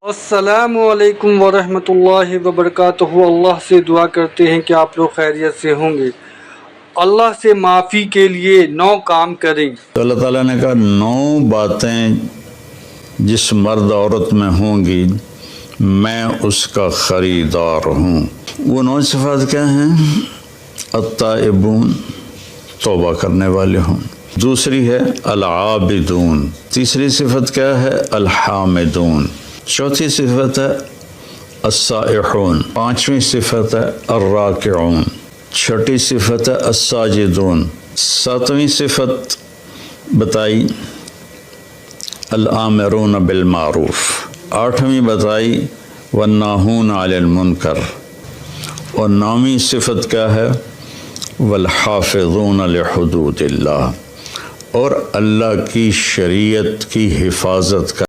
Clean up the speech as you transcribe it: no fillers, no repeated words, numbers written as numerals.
السلام علیکم ورحمۃ اللہ وبرکاتہ۔ اللہ سے دعا کرتے ہیں کہ آپ لوگ خیریت سے ہوں گے۔ اللہ سے معافی کے لیے 9 کام کریں۔ تو اللہ تعالیٰ نے کہا 9 باتیں جس مرد عورت میں ہوں گی میں اس کا خریدار ہوں۔ وہ 9 صفات کیا ہیں؟ التائبون، توبہ کرنے والے ہوں۔ دوسری ہے العابدون۔ تیسری صفت کیا ہے؟ الحامدون۔ چوتھی صفت ہے السائحون۔ پانچویں صفت ہے الراکعون۔ چھٹی صفت ہے الساجدون۔ ساتویں صفت بتائی الآمرون بالمعروف۔ آٹھویں بتائی والناہون عن المنکر۔ اور 9ویں صفت کیا ہے؟ والحافظون لحدود اللہ، اور اللہ کی شریعت کی حفاظت کا